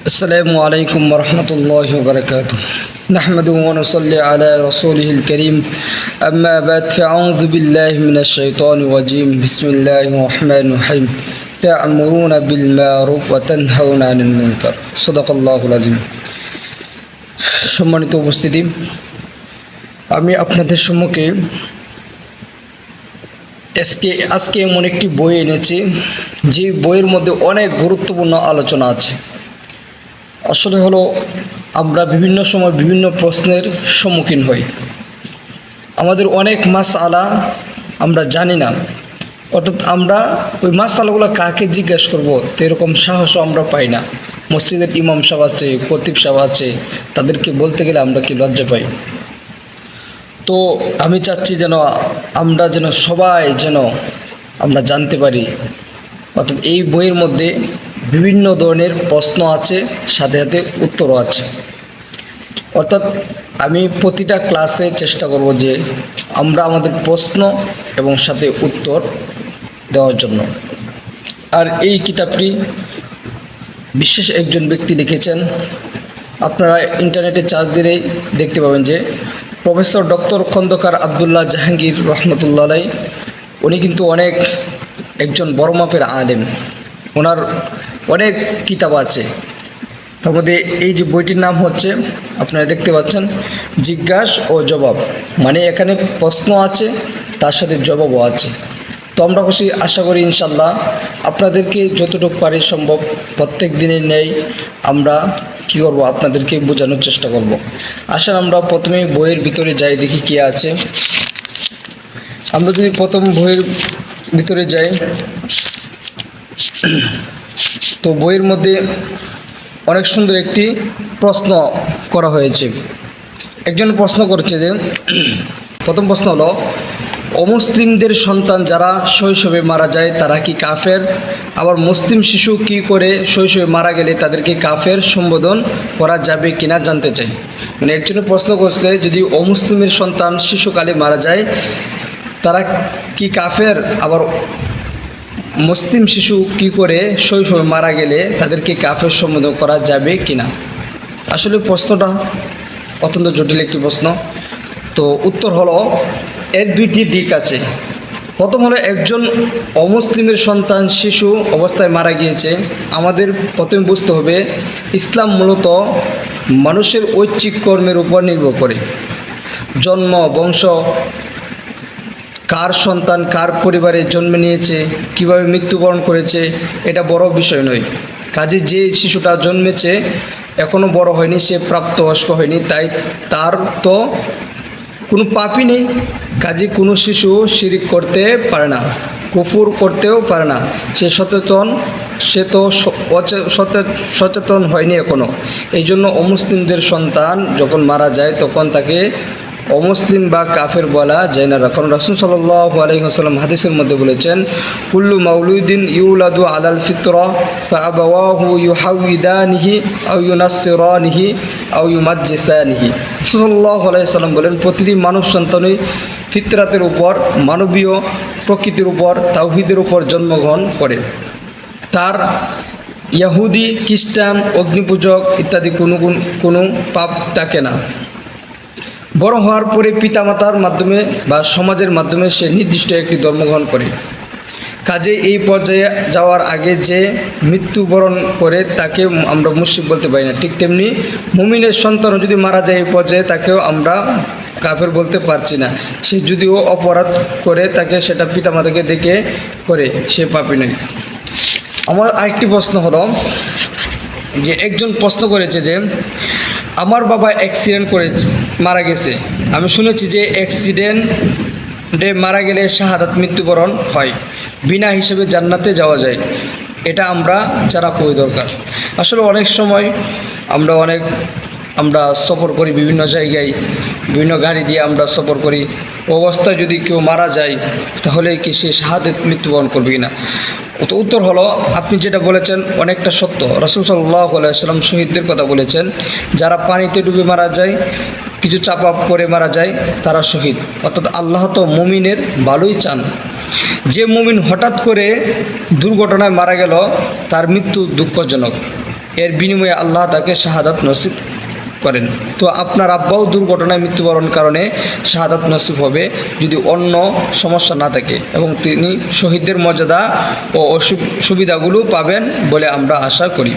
السلام عليكم ورحمة الله وبركاته. نحمده ونصلي على رسوله الكريم. أما بعد فأعوذ بالله من الشيطان الرجيم. بسم الله الرحمن الرحيم. تأمرون بالمعروف وتنهون عن المنكر. صدق الله العظيم. সম্মানিত উপস্থিতি, আমি আপনাদের সম্মুখে আজকে এমন একটি বই এনেছি যে বইয়ের মধ্যে অনেক গুরুত্বপূর্ণ আলোচনা আছে। আসলে হলো আমরা বিভিন্ন সময় বিভিন্ন প্রশ্নের সম্মুখীন হই। আমাদের অনেক মাসআলা আমরা জানি না, অর্থাৎ আমরা ওই মাসআলাগুলো কাকে জিজ্ঞেস করব তো এরকম সাহসও আমরা পাই না। মসজিদের ইমাম সাহেব আছে, খতিব সাহেব আছে, তাদেরকে বলতে গেলে আমরা কি লজ্জা পাই। তো আমি চাচ্ছি আমরা সবাই আমরা জানতে পারি। অর্থাৎ এই বইয়ের মধ্যে বিভিন্ন ধরনের প্রশ্ন আছে, সাথে সাথে উত্তরও আছে। অর্থাৎ আমি প্রতিটা ক্লাসে চেষ্টা করব যে আমরা আমাদের প্রশ্ন এবং সাথে উত্তর দেওয়ার জন্য। আর এই কিতাবটি বিশেষ একজন ব্যক্তি লিখেছেন। আপনারা ইন্টারনেটে চার্জ দিলেই দেখতে পাবেন যে প্রফেসর ডক্টর খন্দকার আবদুল্লাহ জাহাঙ্গীর রহমতুল্লাহ আলাই, উনি কিন্তু একজন বড় মাপের আলেম। ওনার অনেক কিতাব আছে, তার মধ্যে এই যে বইটির নাম হচ্ছে, আপনারা দেখতে পাচ্ছেন, জিজ্ঞাসা ও জবাব। মানে এখানে প্রশ্ন আছে, তার সাথে জবাবও আছে। তো আমরা আশা করি ইনশাল্লাহ আপনাদেরকে যতটুকু পারি সম্ভব প্রত্যেক দিনের ন্যায় আমরা কি করব, আপনাদেরকে বোঝানোর চেষ্টা করব। আসেন আমরা প্রথমে বইয়ের ভিতরে যাই, দেখি কি আছে। আমরা যদি প্রথম বইয়ের ভিতরে যাই, তো বইয়ের মধ্যে অনেক সুন্দর একটি প্রশ্ন করা হয়েছে। একজন প্রশ্ন করছে যে, প্রথম প্রশ্ন হলো, অমুসলিমদের সন্তান যারা শৈশবে মারা যায় তারা কি কাফের? আবার মুসলিম শিশু কি করে শৈশবে মারা গেলে তাদেরকে কাফের সম্বোধন করা যাবে কিনা জানতে চাই। মানে একজনে প্রশ্ন করছে, যদি অমুসলিমের সন্তান শিশুকালে মারা যায় তারা কি কাফের? আবার মুসলিম শিশু কি করে শৈশবে মারা গেলে তাদেরকে কাফের সম্বোধন করা যাবে কিনা। আসলে প্রশ্নটা অত্যন্ত জটিল একটি প্রশ্ন। তো উত্তর হলো, এর দুইটি দিক আছে। প্রথম হলো, একজন অমুসলিমের সন্তান শিশু অবস্থায় মারা গিয়েছে। আমাদের প্রথমে বুঝতে হবে, ইসলাম মূলত মানুষের ঐচ্ছিক কর্মের উপর নির্ভর করে। জন্ম, বংশ, কার সন্তান কার পরিবারে জন্ম নিয়েছে, কিভাবে মৃত্যুবরণ করেছে, এটা বড় বিষয় নয়। কাজে যে শিশুটা জন্মেছে এখনও বড় হয়নি, সে প্রাপ্তবয়স্ক হয়নি, তাই তার তো কোনো পাপই নেই। কাজে কোনো শিশু শিরিক করতে পারে না, কুফর করতেও পারে না। সে তো সচেতন হয়নি এখনও। এই জন্য অমুসলিমদের সন্তান যখন মারা যায় তখন তাকে অমুসলিম বা কাফের বলা যায় না। কারণ রাসূল সাল্লাল্লাহু আলাইহি ওয়াসাল্লাম হাদিসের মধ্যে বলেছেন, কুল্লু মাউলুদিন ইউলাদু আলাল ফিতরা ফাআবাওয়াহু ইউহাউইদানিহি আও ইউনাসসিরানিহি আও ইউমাজ্জিসানিহি। রাসূল সাল্লাল্লাহু আলাইহি ওয়াসাল্লাম বলেন, প্রতিটি মানব সন্তানই ফিতরাতের উপর, মানবীয় প্রকৃতির উপর, তাওহীদের উপর জন্মগ্রহণ করে। তার ইহুদি, খ্রিস্টান, অগ্নিপূজক ইত্যাদি কোনো পাপ থাকে না। বড় হওয়ার পরে পিতামাতার মাধ্যমে বা সমাজের মাধ্যমে সে নির্দিষ্ট একটি ধর্ম গ্রহণ করে। কাজে এই পর্যায়ে যাওয়ার আগে যে মৃত্যুবরণ করে তাকে আমরা মুশরিক বলতে পারি না। ঠিক তেমনি মুমিনের সন্তানও যদি মারা যায় এই পর্যায়ে, তাকেও আমরা কাফের বলতে পারছি না। সে যদিও অপরাধ করে তাকে সেটা পিতামাতাকে দেখে করে, সে পাপী নয়। আমার আরেকটি প্রশ্ন হলো যে, একজন প্রশ্ন করেছে যে, আমার বাবা অ্যাক্সিডেন্ট করে মারা গেছে। আমি শুনেছি যে অ্যাক্সিডেন্টে মারা গেলে শাহাদাত মৃত্যুবরণ হয়, বিনা হিসেবে জান্নাতে যাওয়া যায়। এটা আমরা যারা কই দরকার। আসলে অনেক সময় আমরা সফর করি বিভিন্ন জায়গায়, বিভিন্ন গাড়ি দিয়ে আমরা সফর করি। অবস্থায় যদি কেউ মারা যায় তাহলে কি সে শাহাদাত মৃত্যুবরণ করবে কিনা? তো উত্তর হলো, আপনি যেটা বলেছেন অনেকটা সত্য। রাসূল সাল্লাল্লাহু আলাইহি ওয়াসাল্লাম শহীদদের কথা বলেছেন, যারা পানিতে ডুবে মারা যায়, কিছু চাপা পড়ে মারা যায়, তারা শহীদ। অর্থাৎ আল্লাহ তো মুমিনের ভালোই চান। যে মুমিন হঠাৎ করে দুর্ঘটনায় মারা গেল তার মৃত্যু দুঃখজনক, এর বিনিময়ে আল্লাহ তাকে শাহাদাত নসিব করেন। তো আপনার আব্বাও দুর্ঘটনায় মৃত্যুবরণ কারণে শাহাদাত নসিব হবে যদি অন্য সমস্যা না থাকে, এবং তিনি শহীদদের মর্যাদা ও সুবিধাগুলো পাবেন বলে আমরা আশা করি।